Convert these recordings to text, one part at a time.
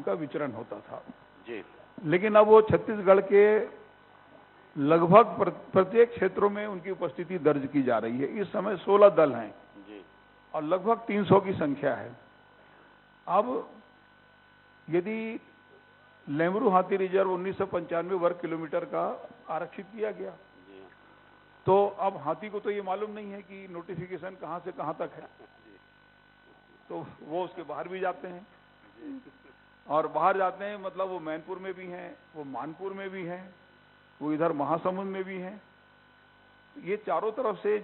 उनका विचरण होता था जी। लेकिन अब वो छत्तीसगढ़ के लगभग प्रत्येक क्षेत्रों में उनकी उपस्थिति दर्ज की जा रही है। इस समय 16 दल हैं जी। और लगभग 300 की संख्या है। अब यदि लेमरू हाथी रिजर्व 1995 वर्ग किलोमीटर का आरक्षित किया गया, तो अब हाथी को तो ये मालूम नहीं है कि नोटिफिकेशन कहां से कहां तक है, तो वो उसके बाहर भी जाते हैं और बाहर जाते हैं मतलब वो मैनपुर में भी हैं, वो मानपुर में भी हैं, वो इधर महासमुंद में भी हैं। ये चारों तरफ से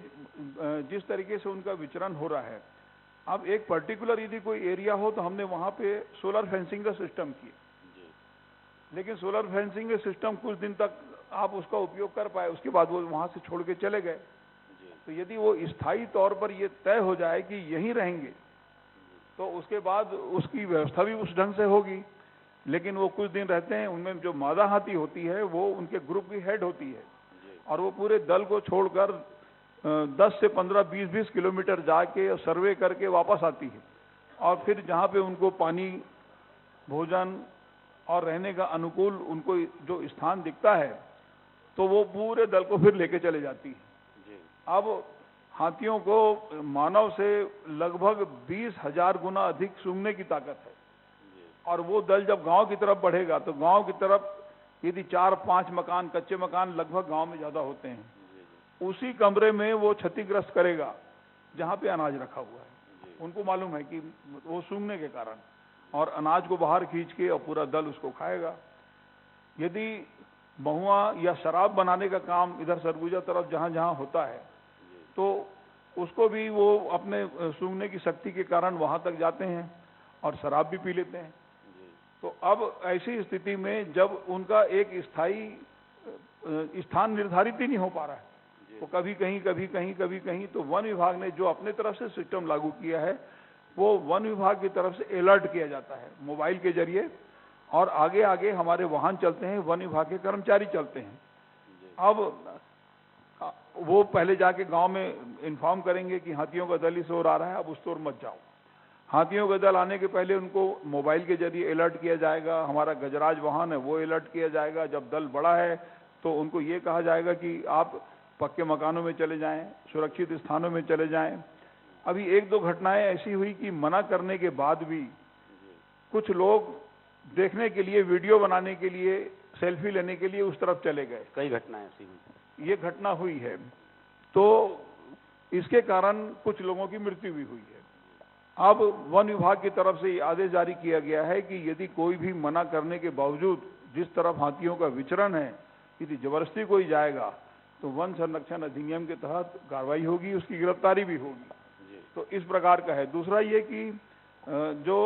जिस तरीके से उनका विचरण हो रहा है, अब एक पर्टिकुलर यदि कोई एरिया हो तो हमने वहां पे सोलर फेंसिंग का सिस्टम किया, लेकिन सोलर फेंसिंग के सिस्टम कुछ दिन तक आप उसका उपयोग कर पाए, उसके बाद वो वहां से छोड़ के चले गए। तो यदि वो स्थायी तौर पर ये तय हो जाए कि यहीं रहेंगे तो उसके बाद उसकी व्यवस्था भी उस ढंग से होगी। लेकिन वो कुछ दिन रहते हैं, उनमें जो मादा हाथी होती है वो उनके ग्रुप की हेड होती है और वो पूरे दल को छोड़कर 10 से 15, 20 किलोमीटर जाके सर्वे करके वापस आती है और फिर जहाँ पे उनको पानी, भोजन और रहने का अनुकूल उनको जो स्थान दिखता है तो वो पूरे दल को फिर लेके चले जाती है। अब हाथियों को मानव से लगभग 20,000 गुना अधिक सूंघने की ताकत है और वो दल जब गांव की तरफ बढ़ेगा तो गांव की तरफ यदि 4-5 मकान, कच्चे मकान लगभग गांव में ज्यादा होते हैं, उसी कमरे में वो क्षतिग्रस्त करेगा जहां पे अनाज रखा हुआ है। उनको मालूम है कि वो सूंघने के कारण, और अनाज को बाहर खींच के और पूरा दल उसको खाएगा। यदि महुआ या शराब बनाने का काम इधर सरगुजा तरफ जहां जहां होता है तो उसको भी वो अपने सूंघने की शक्ति के कारण वहां तक जाते हैं और शराब भी पी लेते हैं। तो अब ऐसी स्थिति में जब उनका एक स्थायी स्थान निर्धारित ही नहीं हो पा रहा है, तो कभी कहीं कभी कहीं कभी कहीं, तो वन विभाग ने जो अपने तरफ से सिस्टम लागू किया है वो वन विभाग की तरफ से अलर्ट किया जाता है मोबाइल के जरिए, और आगे आगे हमारे वाहन चलते हैं, वन विभाग के कर्मचारी चलते हैं। अब वो पहले जाके गांव में इन्फॉर्म करेंगे कि हाथियों का दल इस ओर आ रहा है, अब उस ओर मत जाओ। हाथियों का दल आने के पहले उनको मोबाइल के जरिए अलर्ट किया जाएगा, हमारा गजराज वाहन है वो अलर्ट किया जाएगा। जब दल बड़ा है तो उनको ये कहा जाएगा कि आप पक्के मकानों में चले जाएं, सुरक्षित स्थानों में चले जाएं। अभी 1-2 घटनाएं ऐसी हुई कि मना करने के बाद भी कुछ लोग देखने के लिए, वीडियो बनाने के लिए, सेल्फी लेने के लिए उस तरफ चले गए। कई घटनाएं ऐसी हुई, ये घटना हुई है, तो इसके कारण कुछ लोगों की मृत्यु भी हुई है। अब वन विभाग की तरफ से आदेश जारी किया गया है कि यदि कोई भी मना करने के बावजूद जिस तरफ हाथियों का विचरण है, यदि जबरदस्ती कोई जाएगा तो वन संरक्षण अधिनियम के तहत कार्रवाई होगी, उसकी गिरफ्तारी भी होगी। तो इस प्रकार का है। दूसरा ये कि जो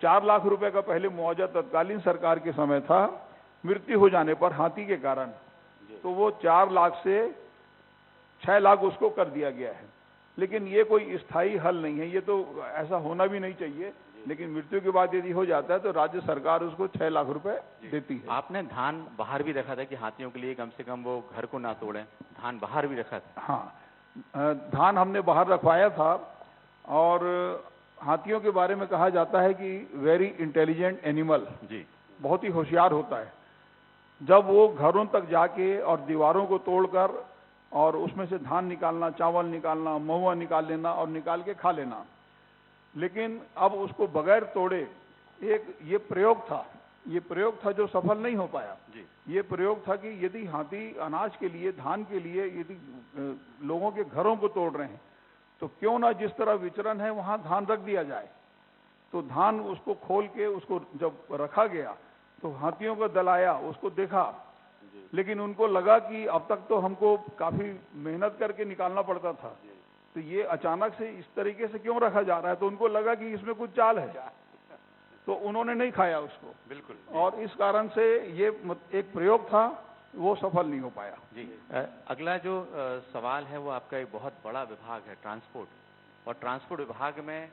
4 लाख रुपए का पहले मुआवजा तत्कालीन सरकार के समय था मृत्यु हो जाने पर हाथी के कारण, तो वो 4 लाख से 6 लाख उसको कर दिया गया है। लेकिन ये कोई स्थायी हल नहीं है, ये तो ऐसा होना भी नहीं चाहिए। लेकिन मृत्यु के बाद यदि हो जाता है तो राज्य सरकार उसको 6 लाख रुपए देती है। आपने धान बाहर भी रखा था कि हाथियों के लिए कम से कम वो घर को ना तोड़ें, धान बाहर भी रखा था? हाँ, धान हमने बाहर रखवाया था, और हाथियों के बारे में कहा जाता है कि वेरी इंटेलिजेंट एनिमल, जी, बहुत ही होशियार होता है। जब वो घरों तक जाके और दीवारों को तोड़कर और उसमें से धान निकालना, चावल निकालना, महुआ निकाल लेना और निकाल के खा लेना। लेकिन अब उसको बगैर तोड़े एक ये प्रयोग था जो सफल नहीं हो पाया। ये प्रयोग था कि यदि हाथी अनाज के लिए, धान के लिए यदि लोगों के घरों को तोड़ रहे हैं तो क्यों ना जिस तरह विचरण है वहां धान रख दिया जाए। तो धान उसको खोल के उसको जब रखा गया तो हाथियों का दल आया, उसको देखा, लेकिन उनको लगा कि अब तक तो हमको काफी मेहनत करके निकालना पड़ता था, तो ये अचानक से इस तरीके से क्यों रखा जा रहा है। तो उनको लगा कि इसमें कुछ चाल है, तो उन्होंने नहीं खाया उसको। बिल्कुल। और इस कारण से ये एक प्रयोग था, वो सफल नहीं हो पाया। जी, अगला जो सवाल है वो आपका एक बहुत बड़ा विभाग है ट्रांसपोर्ट, और ट्रांसपोर्ट विभाग में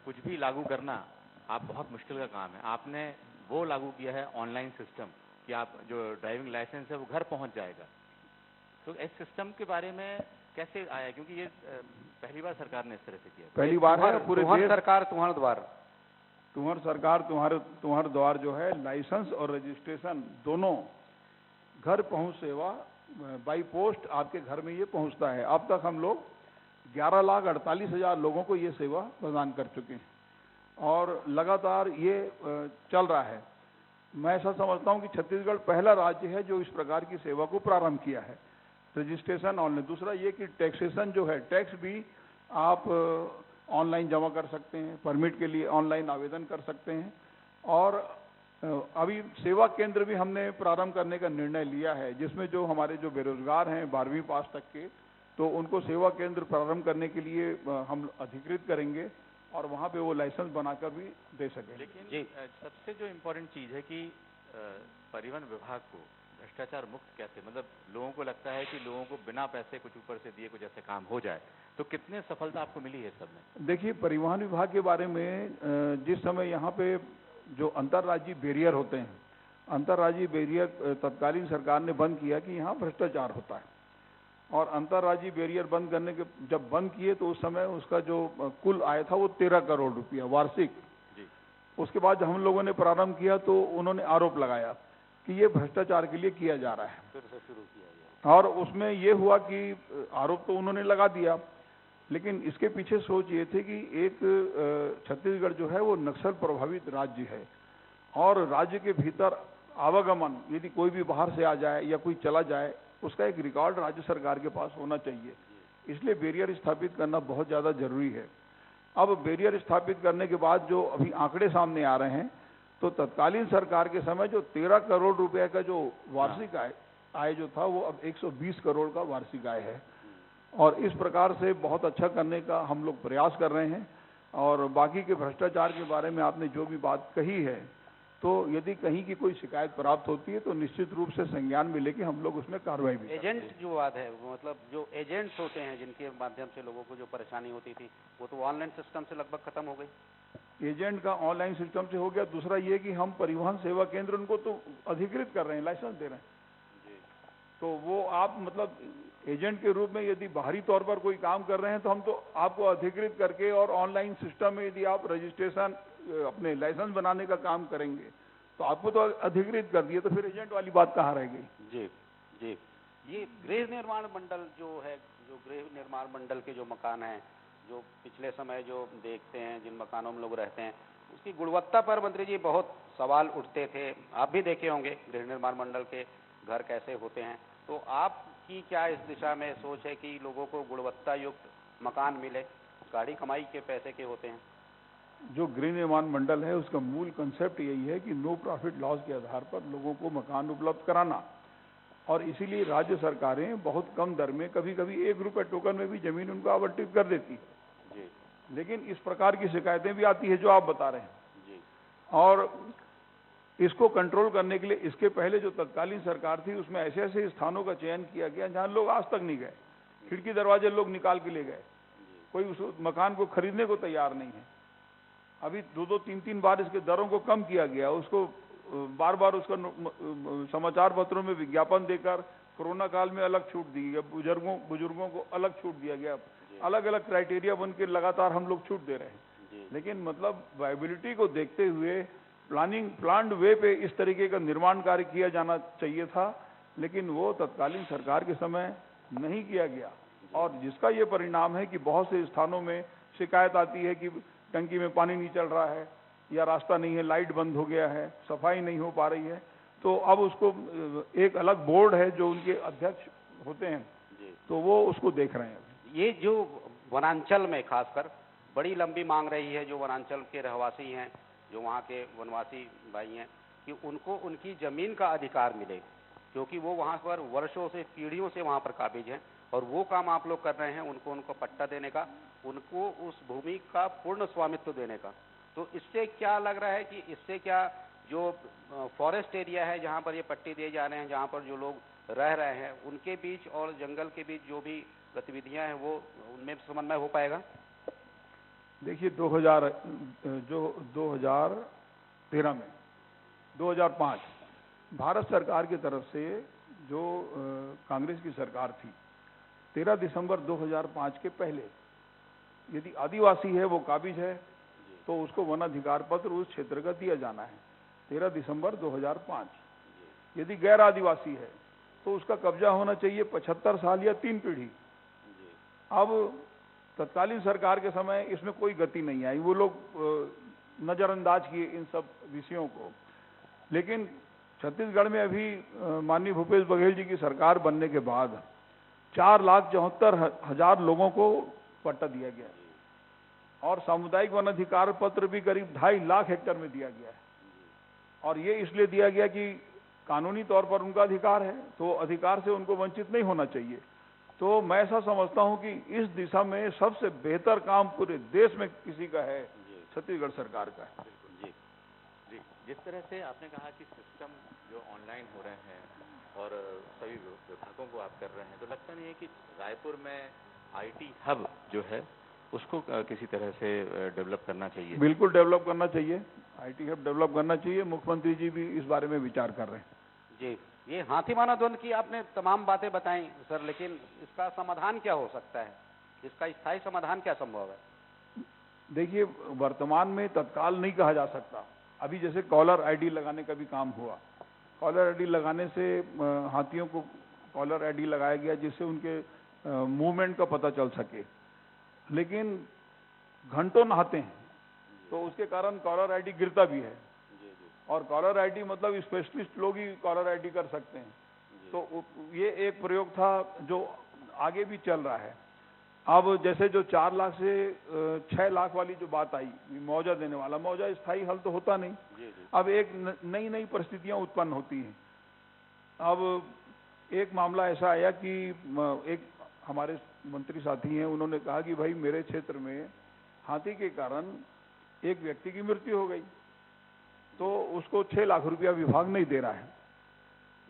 कुछ भी लागू करना आप बहुत मुश्किल का काम है। आपने वो लागू किया है ऑनलाइन सिस्टम कि आप जो ड्राइविंग लाइसेंस है वो घर पहुंच जाएगा। तो इस सिस्टम के बारे में कैसे आया, क्योंकि ये पहली बार सरकार ने इस तरह से किया? पहली बार है पूरे देश। सरकार तुम्हारे द्वार तुम्हारी सरकार तुम्हारे द्वार जो है लाइसेंस और रजिस्ट्रेशन दोनों घर पहुंच सेवा बाई पोस्ट आपके घर में ये पहुंचता है। अब तक हम लोग 11,48,000 लोगों को ये सेवा प्रदान कर चुके हैं और लगातार ये चल रहा है। मैं ऐसा समझता हूं कि छत्तीसगढ़ पहला राज्य है जो इस प्रकार की सेवा को प्रारंभ किया है, रजिस्ट्रेशन ऑनलाइन। दूसरा ये कि टैक्सेशन जो है, टैक्स भी आप ऑनलाइन जमा कर सकते हैं, परमिट के लिए ऑनलाइन आवेदन कर सकते हैं। और अभी सेवा केंद्र भी हमने प्रारंभ करने का निर्णय लिया है, जिसमें जो हमारे जो बेरोजगार हैं 12वीं पास तक के, तो उनको सेवा केंद्र प्रारंभ करने के लिए हम अधिकृत करेंगे और वहाँ पे वो लाइसेंस बनाकर भी दे सकें। लेकिन सबसे जो इम्पोर्टेंट चीज़ है कि परिवहन विभाग को भ्रष्टाचार मुक्त कैसे, मतलब लोगों को लगता है कि लोगों को बिना पैसे कुछ ऊपर से दिए कुछ ऐसे काम हो जाए, तो कितने सफलता आपको मिली है सब में? देखिए, परिवहन विभाग के बारे में जिस समय यहाँ पे जो अंतर्राज्यीय बैरियर होते हैं, अंतर्राज्यीय बैरियर तत्कालीन सरकार ने बंद किया कि यहाँ भ्रष्टाचार होता है, और अंतर्राज्यीय बैरियर बंद करने के जब बंद किए तो उस समय उसका जो कुल आय था वो 13 करोड़ रुपया वार्षिक। उसके बाद जब हम लोगों ने प्रारंभ किया तो उन्होंने आरोप लगाया कि ये भ्रष्टाचार के लिए किया जा रहा है, फिर से शुरू किया गया। और उसमें ये हुआ कि आरोप तो उन्होंने लगा दिया, लेकिन इसके पीछे सोच ये थी कि एक छत्तीसगढ़ जो है वो नक्सल प्रभावित राज्य है, और राज्य के भीतर आवागमन यदि कोई भी बाहर से आ जाए या कोई चला जाए, उसका एक रिकॉर्ड राज्य सरकार के पास होना चाहिए। इसलिए बैरियर स्थापित करना बहुत ज़्यादा जरूरी है। अब बैरियर स्थापित करने के बाद जो अभी आंकड़े सामने आ रहे हैं, तो तत्कालीन सरकार के समय जो 13 करोड़ रुपए का जो वार्षिक आय जो था वो अब 120 करोड़ का वार्षिक आय है, और इस प्रकार से बहुत अच्छा करने का हम लोग प्रयास कर रहे हैं। और बाकी के भ्रष्टाचार के बारे में आपने जो भी बात कही है, तो यदि कहीं की कोई शिकायत प्राप्त होती है तो निश्चित रूप से संज्ञान में लेके हम लोग उसमें कार्रवाई भी करते हैं। एजेंट जो बात है, वो मतलब जो एजेंट्स होते हैं जिनके माध्यम से लोगों को जो परेशानी होती थी, वो तो ऑनलाइन सिस्टम से लगभग खत्म हो गई। एजेंट का ऑनलाइन सिस्टम से हो गया। दूसरा ये कि हम परिवहन सेवा केंद्र उनको तो अधिकृत कर रहे हैं, लाइसेंस दे रहे हैं, तो वो आप मतलब एजेंट के रूप में यदि बाहरी तौर पर कोई काम कर रहे हैं तो हम तो आपको अधिकृत करके और ऑनलाइन सिस्टम में यदि आप रजिस्ट्रेशन अपने लाइसेंस बनाने का काम करेंगे तो आपको तो अधिकृत कर दिए, तो फिर एजेंट वाली बात कहाँ रह गई? जी जी। ये गृह निर्माण मंडल जो है, जो गृह निर्माण मंडल के जो मकान हैं, जो पिछले समय जो देखते हैं, जिन मकानों में लोग रहते हैं, उसकी गुणवत्ता पर मंत्री जी बहुत सवाल उठते थे। आप भी देखे होंगे गृह निर्माण मंडल के घर कैसे होते हैं, तो आपकी क्या इस दिशा में सोच है कि लोगों को गुणवत्ता युक्त मकान मिले? गाड़ी कमाई के पैसे के होते हैं। जो गृह निर्माण मंडल है उसका मूल कंसेप्ट यही है कि नो प्रॉफिट लॉस के आधार पर लोगों को मकान उपलब्ध कराना, और इसीलिए राज्य सरकारें बहुत कम दर में, कभी कभी 1 रुपये टोकन में भी जमीन उनको आवंटित कर देती जी। लेकिन इस प्रकार की शिकायतें भी आती है जो आप बता रहे हैं जी। और इसको कंट्रोल करने के लिए इसके पहले जो तत्कालीन सरकार थी उसमें ऐसे ऐसे स्थानों का चयन किया गया जहां लोग आज तक नहीं गए, खिड़की दरवाजे लोग निकाल के ले गए, कोई उस मकान को खरीदने को तैयार नहीं है। अभी 2-2, 3-3 बार इसके दरों को कम किया गया, उसको बार बार उसका समाचार पत्रों में विज्ञापन देकर कोरोना काल में अलग छूट दी गई, बुजुर्गों को अलग छूट दिया गया, अलग अलग क्राइटेरिया बन के लगातार हम लोग छूट दे रहे हैं। लेकिन मतलब वायबिलिटी को देखते हुए प्लान्ड वे पे इस तरीके का निर्माण कार्य किया जाना चाहिए था, लेकिन वो तत्कालीन सरकार के समय नहीं किया गया, और जिसका ये परिणाम है कि बहुत से स्थानों में शिकायत आती है कि टंकी में पानी नहीं चल रहा है, या रास्ता नहीं है, लाइट बंद हो गया है, सफाई नहीं हो पा रही है। तो अब उसको एक अलग बोर्ड है जो उनके अध्यक्ष होते हैं, तो वो उसको देख रहे हैं। ये जो वनांचल में खासकर बड़ी लंबी मांग रही है, जो वनांचल के रहवासी हैं, जो वहाँ के वनवासी भाई हैं, कि उनको उनकी जमीन का अधिकार मिले, क्योंकि वो वहाँ पर वर्षों से, पीढ़ियों से वहाँ पर काबिज हैं, और वो काम आप लोग कर रहे हैं, उनको पट्टा देने का, उनको उस भूमि का पूर्ण स्वामित्व देने का। तो इससे क्या लग रहा है कि इससे क्या जो फॉरेस्ट एरिया है जहाँ पर ये पट्टे दिए जा रहे हैं, जहाँ पर जो लोग रह रहे हैं, उनके बीच और जंगल के बीच जो भी गतिविधियां हैं वो उनमें समन्वय हो पाएगा? देखिए 2013 में 2005 भारत सरकार की तरफ से जो कांग्रेस की सरकार थी, 13 दिसंबर 2005 के पहले यदि आदिवासी है वो काबिज है तो उसको वन अधिकार पत्र उस क्षेत्र का दिया जाना है 13 दिसंबर 2005। यदि गैर आदिवासी है तो उसका कब्जा होना चाहिए 75 साल या 3 पीढ़ी। अब तत्कालीन सरकार के समय इसमें कोई गति नहीं आई, वो लोग नजरअंदाज किए इन सब विषयों को। लेकिन छत्तीसगढ़ में अभी माननीय भूपेश बघेल जी की सरकार बनने के बाद 4,74,000 लोगों को पट्टा दिया गया और सामुदायिक वन अधिकार पत्र भी करीब 2.5 लाख हेक्टेयर में दिया गया है। और ये इसलिए दिया गया कि कानूनी तौर पर उनका अधिकार है, तो अधिकार से उनको वंचित नहीं होना चाहिए। तो मैं ऐसा समझता हूं कि इस दिशा में सबसे बेहतर काम पूरे देश में किसी का है, छत्तीसगढ़ सरकार का है। जी जी, जिस तरह से आपने कहा कि सिस्टम जो ऑनलाइन हो रहे हैं और सभी विभागों को आप कर रहे हैं, तो लगता नहीं है कि रायपुर में IT हब जो है उसको किसी तरह से डेवलप करना चाहिए? बिल्कुल डेवलप करना चाहिए, IT हब डेवलप करना चाहिए। मुख्यमंत्री जी भी इस बारे में विचार कर रहे हैं। जी, ये हाथीमाना द्वंद की आपने तमाम बातें बताई सर, लेकिन इसका समाधान क्या हो सकता है? इसका स्थायी समाधान क्या संभव है? देखिए, वर्तमान में तत्काल नहीं कहा जा सकता। अभी जैसे कॉलर ID लगाने का भी काम हुआ, कॉलर ID लगाने से हाथियों को कॉलर ID लगाया गया जिससे उनके मूवमेंट का पता चल सके, लेकिन घंटों नहाते हैं तो उसके कारण कॉलर ID गिरता भी है। और कॉलर ID मतलब स्पेशलिस्ट लोग ही कॉलर ID कर सकते हैं। तो ये एक प्रयोग था जो आगे भी चल रहा है। अब जैसे जो 4 लाख से 6 लाख वाली जो बात आई, मुआवजा देने वाला, मुआवजा स्थायी हल तो होता नहीं। अब एक नई नई परिस्थितियां उत्पन्न होती हैं। अब एक मामला ऐसा आया कि एक हमारे मंत्री साथी हैं, उन्होंने कहा कि भाई मेरे क्षेत्र में हाथी के कारण एक व्यक्ति की मृत्यु हो गई, तो उसको 6 लाख रुपया विभाग नहीं दे रहा है।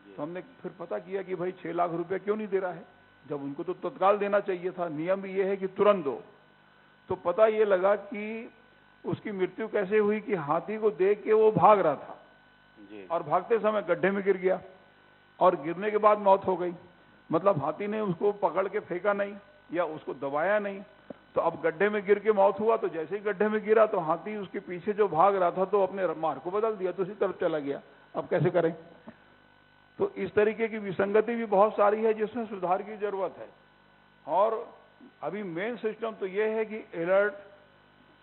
तो हमने फिर पता किया कि भाई 6 लाख रुपया क्यों नहीं दे रहा है, जब उनको तो तत्काल देना चाहिए था। नियम ये है कि तुरंत दो। तो पता ये लगा कि उसकी मृत्यु कैसे हुई कि हाथी को देख के वो भाग रहा था और भागते समय गड्ढे में गिर गया और गिरने के बाद मौत हो गई। मतलब हाथी ने उसको पकड़ के फेंका नहीं या उसको दबाया नहीं, तो अब गड्ढे में गिर के मौत हुआ। तो जैसे ही गड्ढे में गिरा तो हाथी उसके पीछे जो भाग रहा था तो अपने मार्ग को बदल दिया, दूसरी तरफ चला गया। अब कैसे करें? तो इस तरीके की विसंगति भी बहुत सारी है जिसमें सुधार की जरूरत है। और अभी मेन सिस्टम तो ये है कि अलर्ट,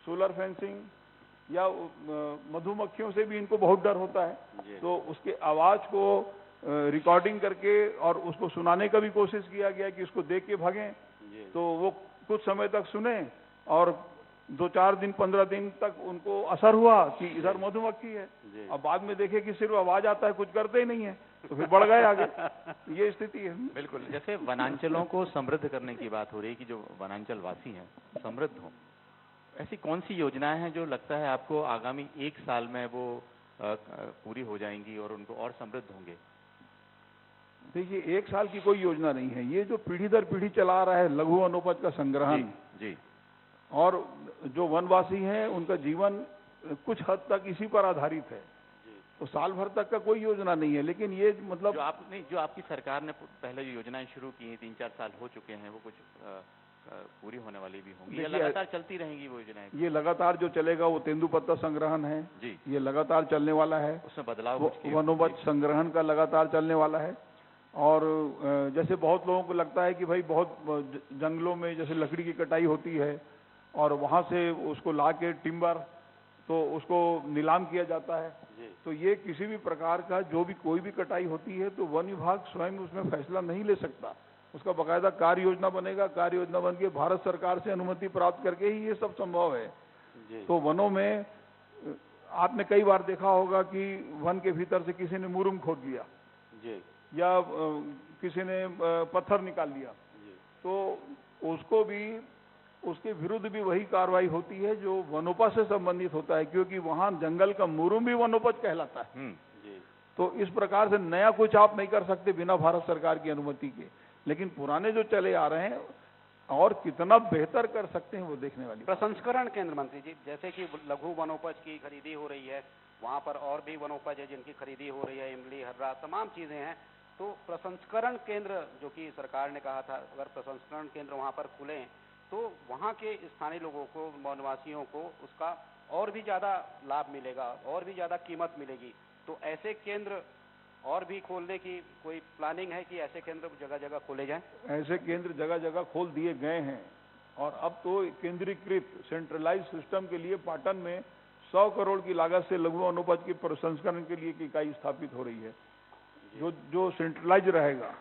सोलर फेंसिंग या मधुमक्खियों से भी इनको बहुत डर होता है, तो उसके आवाज को रिकॉर्डिंग करके और उसको सुनाने का भी कोशिश किया गया कि इसको देख के भागें। तो वो कुछ समय तक सुने और 2-4 दिन 15 दिन तक उनको असर हुआ कि इधर मधुमक्खी है। अब बाद में देखे कि सिर्फ आवाज आता है, कुछ करते ही नहीं है, तो फिर बढ़ गए आगे। ये स्थिति है। बिल्कुल, जैसे वनांचलों को समृद्ध करने की बात हो रही है कि जो वनांचल वासी हैं समृद्ध हों, ऐसी कौन सी योजनाएं हैं जो लगता है आपको आगामी 1 साल में वो पूरी हो जाएंगी और उनको और समृद्ध होंगे? देखिए, 1 साल की कोई योजना नहीं है। ये जो पीढ़ी दर पीढ़ी चला रहा है लघु वनोपज का संग्रहण, जी, और जो वनवासी हैं उनका जीवन कुछ हद तक इसी पर आधारित है। तो साल भर तक का कोई योजना नहीं है, लेकिन ये मतलब जो आपकी सरकार ने पहले जो योजनाएं शुरू की हैं, 3-4 साल हो चुके हैं, वो कुछ पूरी होने वाली भी होंगी या लगातार चलती रहेंगी वो योजनाएं? ये लगातार जो चलेगा वो तेंदुपत्ता संग्रहण है जी, ये लगातार चलने वाला है। उसमें बदलाव वनोपज संग्रहण का लगातार चलने वाला है। और जैसे बहुत लोगों को लगता है कि भाई बहुत जंगलों में जैसे लकड़ी की कटाई होती है और वहां से उसको ला के टिम्बर तो उसको नीलाम किया जाता है, तो ये किसी भी प्रकार का जो भी कोई भी कटाई होती है तो वन विभाग स्वयं उसमें फैसला नहीं ले सकता। उसका बाकायदा कार्य योजना बनेगा, कार्य योजना बन के भारत सरकार से अनुमति प्राप्त करके ही ये सब संभव है। तो वनों में आपने कई बार देखा होगा कि वन के भीतर से किसी ने मुरुम खोद दिया या किसी ने पत्थर निकाल लिया, तो उसको भी उसके विरुद्ध भी वही कार्रवाई होती है जो वनोपज से संबंधित होता है, क्योंकि वहां जंगल का मुरुम भी वनोपज कहलाता है। तो इस प्रकार से नया कुछ आप नहीं कर सकते बिना भारत सरकार की अनुमति के, लेकिन पुराने जो चले आ रहे हैं और कितना बेहतर कर सकते हैं वो देखने वाली। प्रसंस्करण केंद्र मंत्री जी, जैसे कि लघु वनोपज की खरीदी हो रही है, वहाँ पर और भी वनोपज है जिनकी खरीदी हो रही है, इमली, हर्रा, तमाम चीजें हैं। तो प्रसंस्करण केंद्र जो कि सरकार ने कहा था अगर प्रसंस्करण केंद्र वहाँ पर खुलें तो वहाँ के स्थानीय लोगों को, वनवासियों को उसका और भी ज़्यादा लाभ मिलेगा, और भी ज़्यादा कीमत मिलेगी। तो ऐसे केंद्र और भी खोलने की कोई प्लानिंग है कि ऐसे केंद्र जगह जगह खोले जाएं? ऐसे केंद्र जगह जगह खोल दिए गए हैं और अब तो केंद्रीकृत सेंट्रलाइज सिस्टम के लिए पाटन में 100 करोड़ की लागत से लघु वनोपज की प्रसंस्करण के लिए एक इकाई स्थापित हो रही है, जो सेंट्रलाइज रहेगा।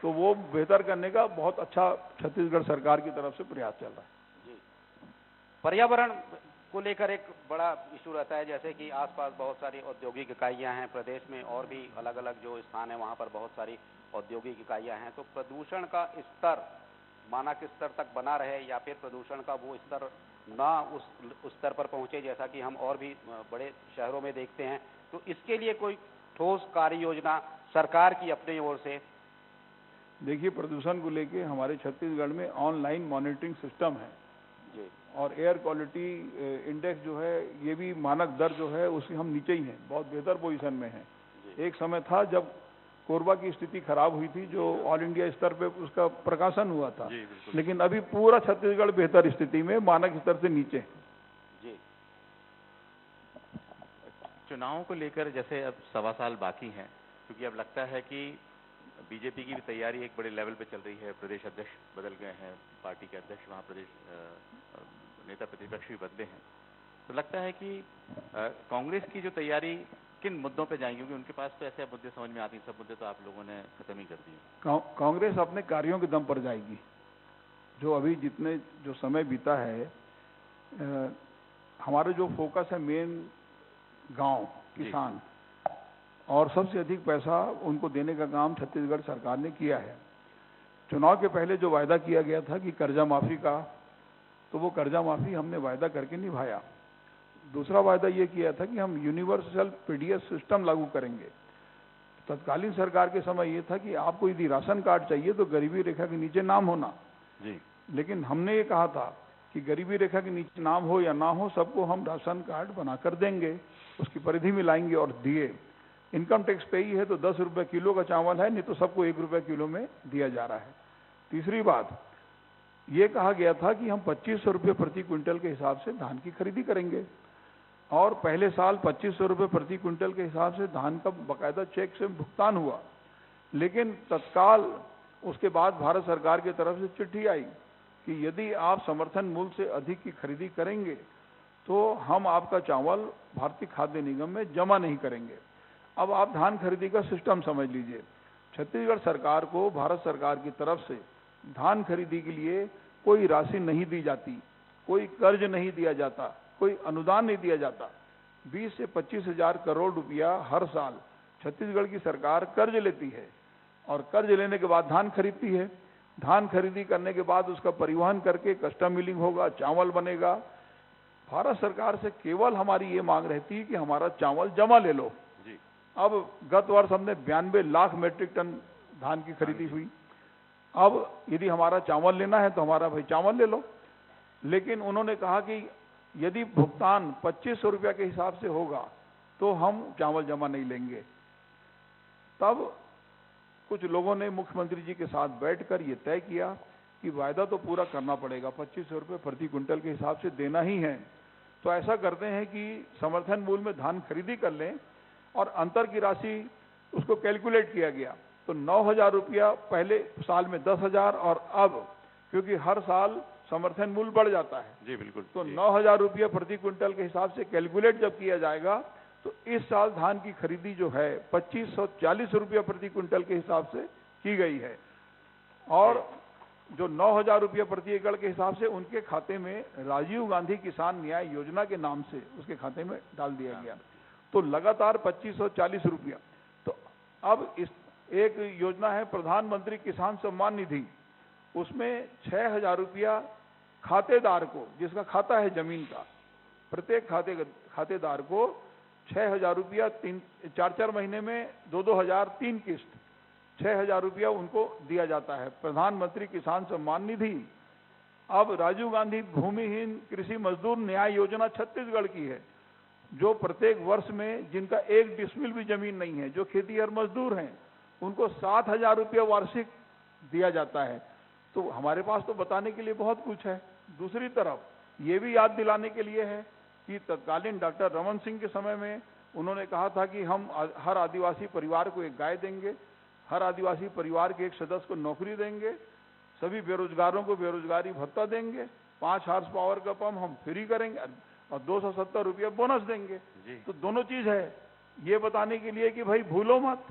तो वो बेहतर करने का बहुत अच्छा छत्तीसगढ़ सरकार की तरफ से प्रयास चल रहा है। जी, पर्यावरण को लेकर एक बड़ा इशू रहता है, जैसे कि आसपास बहुत सारी औद्योगिक इकाइयां हैं प्रदेश में, और भी अलग अलग जो स्थान है वहां पर बहुत सारी औद्योगिक इकाइयां हैं। तो प्रदूषण का स्तर मानक स्तर तक बना रहे या फिर प्रदूषण का वो स्तर ना उस स्तर पर पहुंचे जैसा कि हम और भी बड़े शहरों में देखते हैं। तो इसके लिए कोई ठोस कार्य योजना सरकार की अपनी ओर से? देखिए, प्रदूषण को लेके हमारे छत्तीसगढ़ में ऑनलाइन मॉनिटरिंग सिस्टम है जी, और एयर क्वालिटी इंडेक्स जो है, ये भी मानक दर जो है उससे हम नीचे ही हैं, बहुत बेहतर पोजीशन में हैं। एक समय था जब कोरबा की स्थिति खराब हुई थी, जो ऑल इंडिया स्तर पे उसका प्रकाशन हुआ था, लेकिन अभी पूरा छत्तीसगढ़ बेहतर स्थिति में मानक स्तर से नीचे है। जी, चुनावों को लेकर जैसे अब 1.25 साल बाकी हैं, क्योंकि अब लगता है कि बीजेपी की भी तैयारी एक बड़े लेवल पे चल रही है, प्रदेश अध्यक्ष बदल गए हैं, पार्टी के अध्यक्ष वहाँ प्रदेश नेता प्रतिपक्ष भी बदले हैं। तो लगता है कि कांग्रेस की जो तैयारी किन मुद्दों पे जाएंगी, क्योंकि उनके पास तो ऐसे मुद्दे समझ में आते हैं, सब मुद्दे तो आप लोगों ने खत्म ही कर दिए। कांग्रेस अपने कार्यों के दम पर जाएगी। जो अभी जितने जो समय बीता है, हमारा जो फोकस है मेन गांव, किसान, और सबसे अधिक पैसा उनको देने का काम छत्तीसगढ़ सरकार ने किया है। चुनाव के पहले जो वायदा किया गया था कि कर्जा माफी का, तो वो कर्जा माफी हमने वायदा करके निभाया। दूसरा वायदा ये किया था कि हम यूनिवर्सल पीडीएस सिस्टम लागू करेंगे। तत्कालीन सरकार के समय ये था कि आपको यदि राशन कार्ड चाहिए तो गरीबी रेखा के नीचे नाम होना जी, लेकिन हमने ये कहा था कि गरीबी रेखा के नीचे नाम हो या ना हो, सबको हम राशन कार्ड बनाकर देंगे, उसकी परिधि में लाएंगे और दिए। इनकम टैक्स पे ही है तो 10 रुपए किलो का चावल है, नहीं तो सबको 1 रुपए किलो में दिया जा रहा है। तीसरी बात ये कहा गया था कि हम 2500 रुपये प्रति क्विंटल के हिसाब से धान की खरीदी करेंगे, और पहले साल 2500 रुपये प्रति क्विंटल के हिसाब से धान का बकायदा चेक से भुगतान हुआ। लेकिन तत्काल उसके बाद भारत सरकार की तरफ से चिट्ठी आई कि यदि आप समर्थन मूल्य से अधिक की खरीदी करेंगे तो हम आपका चावल भारतीय खाद्य निगम में जमा नहीं करेंगे। अब आप धान खरीदी का सिस्टम समझ लीजिए। छत्तीसगढ़ सरकार को भारत सरकार की तरफ से धान खरीदी के लिए कोई राशि नहीं दी जाती, कोई कर्ज नहीं दिया जाता, कोई अनुदान नहीं दिया जाता। 20 से 25 हजार करोड़ रुपया हर साल छत्तीसगढ़ की सरकार कर्ज लेती है और कर्ज लेने के बाद धान खरीदती है। धान खरीदी करने के बाद उसका परिवहन करके कस्टम मिलिंग होगा, चावल बनेगा। भारत सरकार से केवल हमारी ये मांग रहती है कि हमारा चावल जमा ले लो। जी, अब गत वर्ष हमने 92 लाख मीट्रिक टन धान की खरीदी हुई। अब यदि हमारा चावल लेना है तो हमारा भाई चावल ले लो। लेकिन उन्होंने कहा कि यदि भुगतान 2500 रुपया के हिसाब से होगा तो हम चावल जमा नहीं लेंगे। तब कुछ लोगों ने मुख्यमंत्री जी के साथ बैठकर ये तय किया कि वायदा तो पूरा करना पड़ेगा, 2500 रुपये प्रति क्विंटल के हिसाब से देना ही है। तो ऐसा करते हैं कि समर्थन मूल्य में धान खरीदी कर लें और अंतर की राशि उसको कैलकुलेट किया गया। तो 9000 रुपया पहले साल में 10,000, और अब क्योंकि हर साल समर्थन मूल्य बढ़ जाता है जी बिल्कुल, तो 9000 रुपया प्रति क्विंटल के हिसाब से कैलकुलेट जब किया जाएगा तो इस साल धान की खरीदी जो है 2540 रुपया प्रति क्विंटल के हिसाब से की गई है, और जो 9000 रुपया प्रति एकड़ के हिसाब से उनके खाते में राजीव गांधी किसान न्याय योजना के नाम से उसके खाते में डाल दिया गया। तो लगातार 2540 रुपया। तो अब इस एक योजना है प्रधानमंत्री किसान सम्मान निधि, उसमें 6000 रुपया खातेदार को, जिसका खाता है जमीन का, प्रत्येक खातेदार को 6000 रुपया 4 महीने में 2 हजार 3 किस्त 6000 रुपया उनको दिया जाता है, प्रधानमंत्री किसान सम्मान निधि। अब राजीव गांधी भूमिहीन कृषि मजदूर न्याय योजना छत्तीसगढ़ की है, जो प्रत्येक वर्ष में जिनका 1 डिसमिल भी जमीन नहीं है, जो खेतीहर मजदूर हैं, उनको 7000 रुपया वार्षिक दिया जाता है। तो हमारे पास तो बताने के लिए बहुत कुछ है। दूसरी तरफ ये भी याद दिलाने के लिए है कि तत्कालीन डॉक्टर रमन सिंह के समय में उन्होंने कहा था कि हम हर आदिवासी परिवार को एक गाय देंगे, हर आदिवासी परिवार के एक सदस्य को नौकरी देंगे, सभी बेरोजगारों को बेरोजगारी भत्ता देंगे, 5 हॉर्स पावर का पंप हम फ्री करेंगे और 270 रुपया बोनस देंगे। तो दोनों चीज है, ये बताने के लिए कि भाई भूलो मत,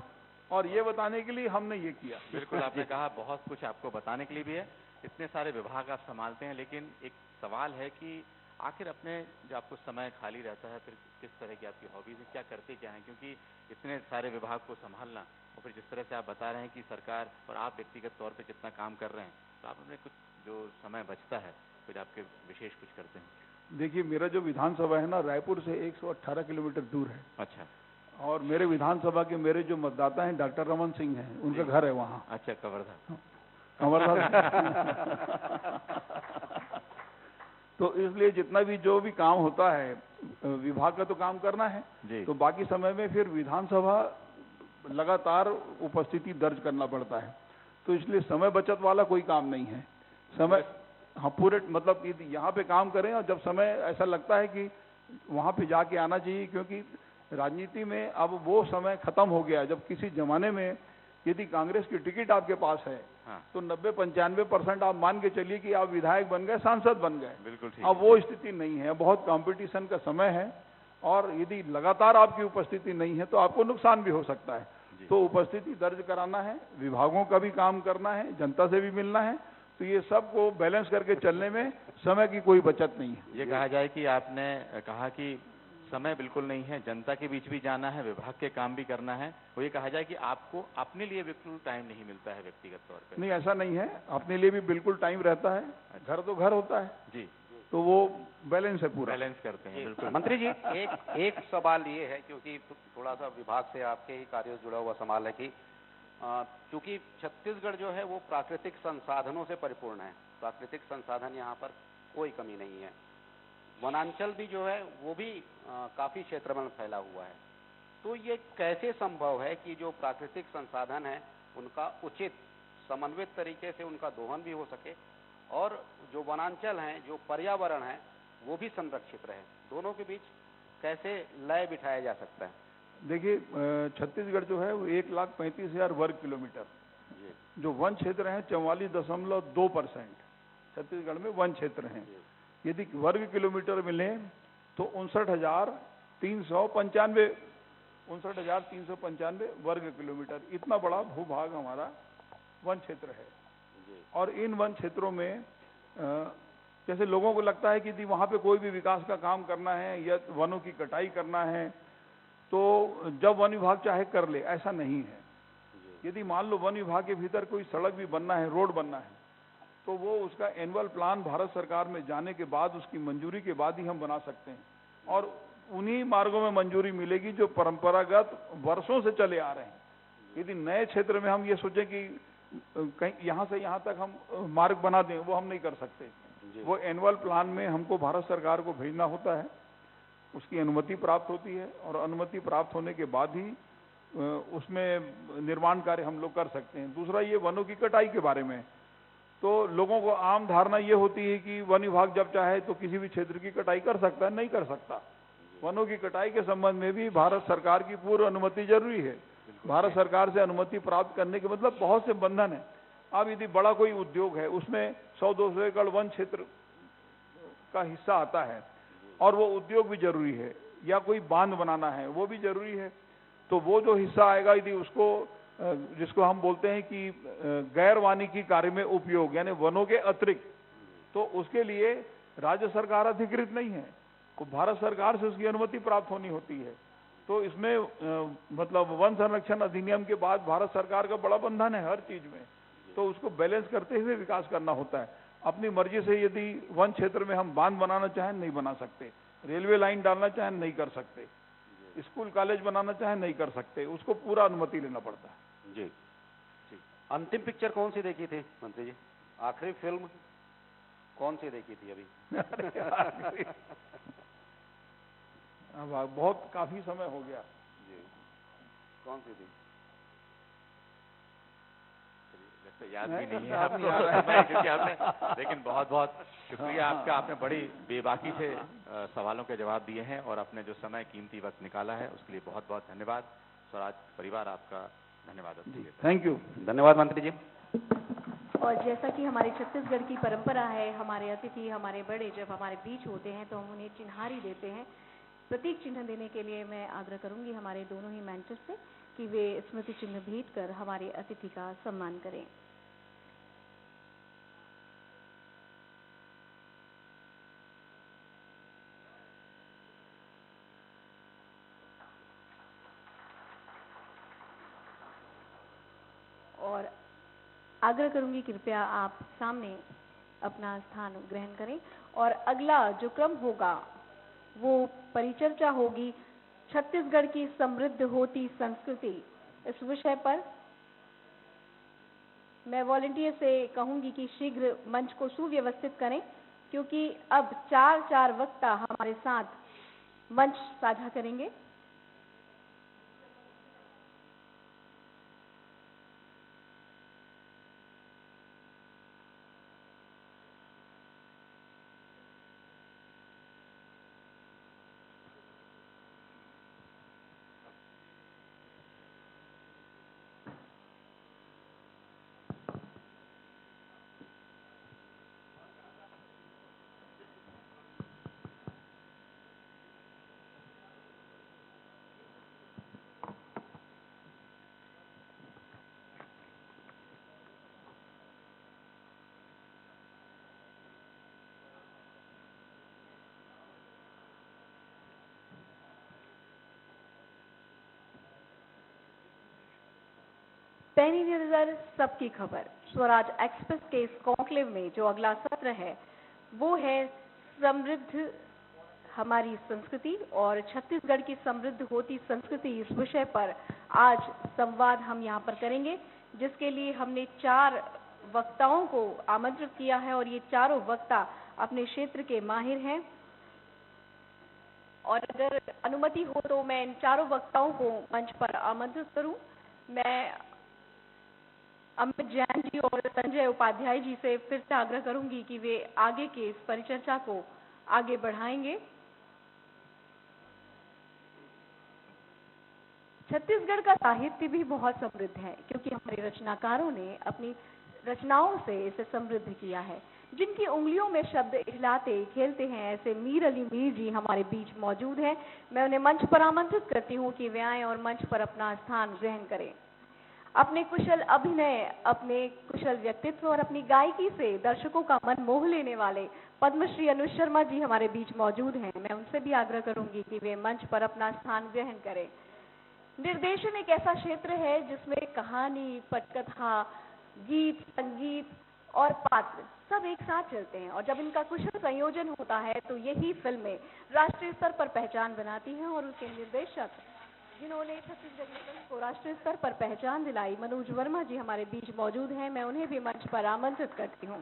और ये बताने के लिए हमने ये किया। बिल्कुल, आपने कहा बहुत कुछ आपको बताने के लिए भी है, इतने सारे विभाग आप संभालते हैं, लेकिन एक सवाल है कि आखिर अपने जो आपको समय खाली रहता है, फिर किस तरह की आपकी हॉबीज है, क्या करते क्या हैं? क्योंकि इतने सारे विभाग को संभालना और फिर जिस तरह से आप बता रहे हैं कि सरकार और आप व्यक्तिगत तौर पे जितना काम कर रहे हैं, तो आप अपने कुछ जो समय बचता है फिर आपके विशेष कुछ करते हैं? देखिए, मेरा जो विधानसभा है ना, रायपुर से 118 किलोमीटर दूर है। अच्छा। और मेरे विधानसभा के मेरे जो मतदाता हैं डॉक्टर रमन सिंह हैं, उनका घर है वहाँ। अच्छा, कवर्धा। तो इसलिए जितना भी जो भी काम होता है, विभाग का तो काम करना है, तो बाकी समय में फिर विधानसभा लगातार उपस्थिति दर्ज करना पड़ता है। तो इसलिए समय बचत वाला कोई काम नहीं है। समय, हाँ, पूरे मतलब यहाँ पे काम करें, और जब समय ऐसा लगता है कि वहाँ पे जाके आना चाहिए, क्योंकि राजनीति में अब वो समय खत्म हो गया जब किसी जमाने में यदि कांग्रेस की टिकट आपके पास है, तो 90-95% आप मान के चलिए कि आप विधायक बन गए, सांसद बन गए। बिल्कुल ठीक। अब वो स्थिति नहीं है, बहुत कंपटीशन का समय है, और यदि लगातार आपकी उपस्थिति नहीं है तो आपको नुकसान भी हो सकता है। तो उपस्थिति दर्ज कराना है, विभागों का भी काम करना है, जनता से भी मिलना है, तो ये सब को बैलेंस करके चलने में समय की कोई बचत नहीं है। ये कहा जाए कि आपने कहा कि समय बिल्कुल नहीं है, जनता के बीच भी जाना है, विभाग के काम भी करना है, वो ये कहा जाए कि आपको अपने लिए बिल्कुल टाइम नहीं मिलता है व्यक्तिगत तौर पे? नहीं, ऐसा नहीं है, अपने लिए भी बिल्कुल टाइम रहता है। घर तो घर होता है जी, तो वो बैलेंस है, पूरा बैलेंस करते हैं। बिल्कुल। मंत्री जी, एक सवाल ये है, क्योंकि थोड़ा सा विभाग से आपके ही कार्यों से जुड़ा हुआ सवाल है कि क्योंकि छत्तीसगढ़ जो है वो प्राकृतिक संसाधनों से परिपूर्ण है, प्राकृतिक संसाधन यहाँ पर कोई कमी नहीं है। वनांचल भी जो है वो भी काफी क्षेत्र में फैला हुआ है। तो ये कैसे संभव है कि जो प्राकृतिक संसाधन है उनका उचित समन्वित तरीके से उनका दोहन भी हो सके, और जो वनांचल हैं, जो पर्यावरण है, वो भी संरक्षित रहे? दोनों के बीच कैसे लय बिठाया जा सकता है? देखिए, छत्तीसगढ़ जो है वो 1,35,000 वर्ग किलोमीटर जो वन क्षेत्र है, 44.2% छत्तीसगढ़ में वन क्षेत्र हैं। यदि वर्ग किलोमीटर मिले तो 59,395 वर्ग किलोमीटर, इतना बड़ा भूभाग हमारा वन क्षेत्र है। और इन वन क्षेत्रों में जैसे लोगों को लगता है कि वहाँ पे कोई भी विकास का काम करना है या वनों की कटाई करना है तो जब वन विभाग चाहे कर ले, ऐसा नहीं है। यदि मान लो वन विभाग के भीतर कोई सड़क भी बनना है, रोड बनना है, तो वो उसका एनुअल प्लान भारत सरकार में जाने के बाद, उसकी मंजूरी के बाद ही हम बना सकते हैं, और उन्हीं मार्गों में मंजूरी मिलेगी जो परंपरागत वर्षों से चले आ रहे हैं। यदि नए क्षेत्र में हम ये सोचें कि कहीं यहाँ से यहाँ तक हम मार्ग बना दें, वो हम नहीं कर सकते। वो एनुअल प्लान में हमको भारत सरकार को भेजना होता है, उसकी अनुमति प्राप्त होती है, और अनुमति प्राप्त होने के बाद ही उसमें निर्माण कार्य हम लोग कर सकते हैं। दूसरा, ये वनों की कटाई के बारे में, तो लोगों को आम धारणा ये होती है कि वन विभाग जब चाहे तो किसी भी क्षेत्र की कटाई कर सकता है, नहीं कर सकता। वनों की कटाई के संबंध में भी भारत सरकार की पूर्व अनुमति जरूरी है। भारत सरकार से अनुमति प्राप्त करने के मतलब बहुत से बंधन है। अब यदि बड़ा कोई उद्योग है, उसमें 100-200 एकड़ वन क्षेत्र का हिस्सा आता है, और वो उद्योग भी जरूरी है, या कोई बांध बनाना है वो भी जरूरी है, तो वो जो हिस्सा आएगा यदि उसको, जिसको हम बोलते हैं कि गैर वानिकी कार्य में उपयोग, यानी वनों के अतिरिक्त, तो उसके लिए राज्य सरकार अधिकृत नहीं है, तो भारत सरकार से उसकी अनुमति प्राप्त होनी होती है। तो इसमें मतलब वन संरक्षण अधिनियम के बाद भारत सरकार का बड़ा बंधन है हर चीज में, तो उसको बैलेंस करते हुए विकास करना होता है। अपनी मर्जी से यदि वन क्षेत्र में हम बांध बनाना चाहें नहीं बना सकते, रेलवे लाइन डालना चाहें नहीं कर सकते, स्कूल कॉलेज बनाना चाहें नहीं कर सकते, उसको पूरा अनुमति लेना पड़ता है। जी जी। अंतिम पिक्चर कौन सी देखी थी मंत्री जी? आखिरी फिल्म कौन सी देखी थी अभी? अब बहुत काफी समय हो गया जी। कौन सी थी? याद भी नहीं है याद आपको नहीं आ रहा है। समय, क्योंकि आपने, लेकिन बहुत बहुत शुक्रिया आपका, आपने बड़ी बेबाकी से सवालों के जवाब दिए हैं और अपने जो समय कीमती वक्त निकाला है उसके लिए बहुत बहुत धन्यवाद। स्वराज परिवार आपका धन्यवाद जी, थैंक यू। धन्यवाद मंत्री जी। और जैसा कि हमारे छत्तीसगढ़ की परंपरा है, हमारे अतिथि, हमारे बड़े जब हमारे बीच होते हैं तो हम उन्हें चिन्हारी देते हैं। प्रतीक चिन्ह देने के लिए मैं आग्रह करूंगी हमारे दोनों ही मेंटर्स से कि वे स्मृति चिन्ह भेंट कर हमारे अतिथि का सम्मान करें। और आग्रह करूंगी कृपया आप सामने अपना स्थान ग्रहण करें। और अगला जो क्रम होगा वो परिचर्चा होगी छत्तीसगढ़ की समृद्ध होती संस्कृति, इस विषय पर। मैं वॉलंटियर से कहूंगी कि शीघ्र मंच को सुव्यवस्थित करें, क्योंकि अब चार वक्ता हमारे साथ मंच साझा करेंगे। पैनी नजर सबकी खबर, स्वराज एक्सप्रेस के इस कॉन्क्लेव में जो अगला सत्र है वो है समृद्ध हमारी संस्कृति और छत्तीसगढ़ की समृद्ध होती संस्कृति। इस विषय पर आज संवाद हम यहाँ पर करेंगे, जिसके लिए हमने 4 वक्ताओं को आमंत्रित किया है और ये चारों वक्ता अपने क्षेत्र के माहिर हैं। और अगर अनुमति हो तो मैं इन चारों वक्ताओं को मंच पर आमंत्रित करूं। मैं अमित जैन जी और संजय उपाध्याय जी से फिर से आग्रह करूंगी कि वे आगे के इस परिचर्चा को आगे बढ़ाएंगे। छत्तीसगढ़ का साहित्य भी बहुत समृद्ध है, क्योंकि हमारे रचनाकारों ने अपनी रचनाओं से इसे समृद्ध किया है। जिनकी उंगलियों में शब्द हिलाते खेलते हैं, ऐसे मीर अली मीर जी हमारे बीच मौजूद हैं। मैं उन्हें मंच पर आमंत्रित करती हूं कि वे आएं और मंच पर अपना स्थान ग्रहण करें। अपने कुशल अभिनय, अपने कुशल व्यक्तित्व और अपनी गायकी से दर्शकों का मन मोह लेने वाले पद्मश्री अनुज शर्मा जी हमारे बीच मौजूद हैं। मैं उनसे भी आग्रह करूंगी कि वे मंच पर अपना स्थान ग्रहण करें। निर्देशन एक ऐसा क्षेत्र है जिसमें कहानी, पटकथा, गीत, संगीत और पात्र सब एक साथ चलते हैं, और जब इनका कुशल संयोजन होता है तो यही फिल्में राष्ट्रीय स्तर पर पहचान बनाती हैं। और उसके निर्देशक जिन्होंने छत्तीसगढ़ी फिल्म को राष्ट्रीय स्तर पर पहचान दिलाई, मनोज वर्मा जी हमारे बीच मौजूद हैं। मैं उन्हें भी मंच पर आमंत्रित करती हूँ।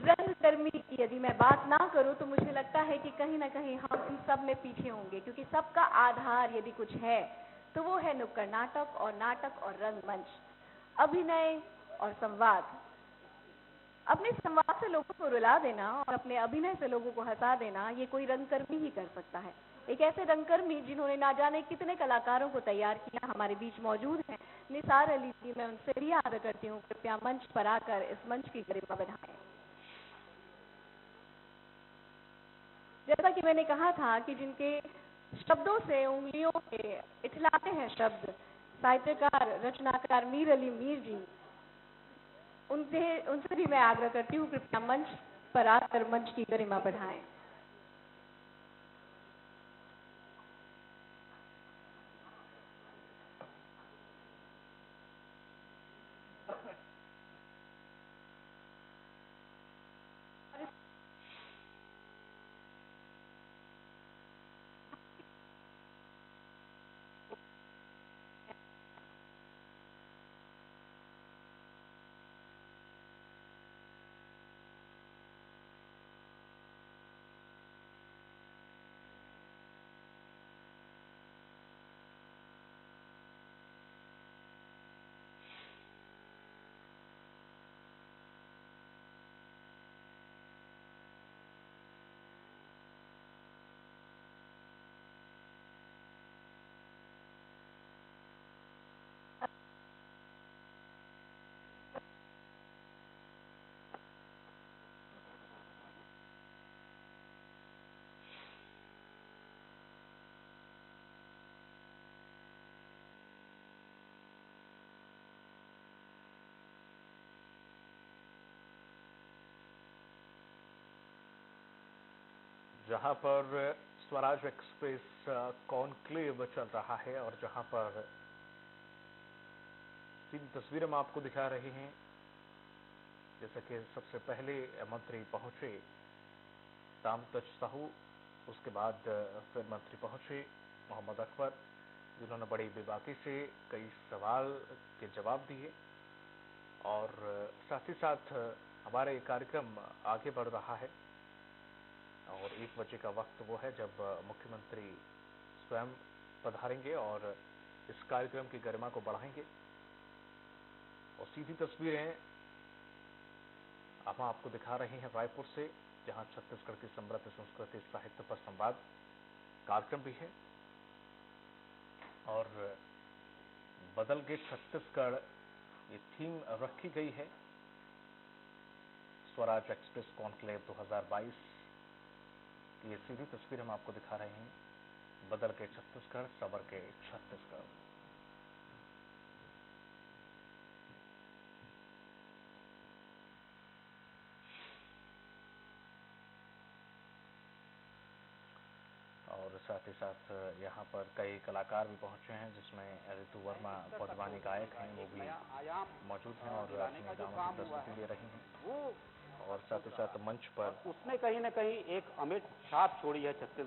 रंगकर्मी की यदि मैं बात ना करूं तो मुझे लगता है कि कहीं ना कहीं हम इन सब में पीछे होंगे, क्योंकि सबका आधार यदि कुछ है तो वो है नुक्कड़ नाटक और रंगमंच, अभिनय और संवाद। अपने संवाद से लोगों को रुला देना और अपने अभिनय से लोगों को हंसा देना, ये कोई रंगकर्मी ही कर सकता है। एक ऐसे रंगकर्मी जिन्होंने ना जाने कितने कलाकारों को तैयार किया हमारे बीच मौजूद हैं। निसार अली जी, मैं उनसे भी आग्रह करती हूँ कृपया मंच पर आकर इस मंच की गरिमा बढ़ाएं। जैसा कि मैंने कहा था कि जिनके शब्दों से उंगलियों के इठलाते हैं शब्द, साहित्यकार रचनाकार मीर अली मीर जी, उनसे भी मैं आग्रह करती हूँ कृपया मंच पर आकर मंच की गरिमा बढ़ाएं। जहां पर स्वराज एक्सप्रेस कॉन्क्लेव चल रहा है और जहां पर तीन तस्वीरें हम आपको दिखा रहे हैं। जैसे कि सबसे पहले मंत्री पहुंचे तामतज साहू, उसके बाद फिर मंत्री पहुंचे मोहम्मद अकबर, जिन्होंने बड़ी बेबाकी से कई सवाल के जवाब दिए और साथ ही साथ हमारा ये कार्यक्रम आगे बढ़ रहा है और 1 बजे का वक्त वो है जब मुख्यमंत्री स्वयं पधारेंगे और इस कार्यक्रम की गरिमा को बढ़ाएंगे। और सीधी तस्वीरें हम आपको दिखा रहे हैं रायपुर से, जहां छत्तीसगढ़ की समृद्ध संस्कृति साहित्य पर संवाद कार्यक्रम भी है और बदल के छत्तीसगढ़ ये थीम रखी गई है। स्वराज एक्सप्रेस कॉन्क्लेव 2022 की ये सीधी तस्वीर हम आपको दिखा रहे हैं। बदल के छत्तीसगढ़, सबर के छत्तीसगढ़। और साथ ही साथ यहाँ पर कई कलाकार भी पहुंचे हैं, जिसमें ऋतु वर्मा पदवानी गायक हैं, वो भी मौजूद हैं और अपने गानों की प्रस्तुति दे रही हैं। और साथ ही साथ मंच पर उसने कहीं न कहीं एक अमिट छाप छोड़ी है छत्तीसगढ़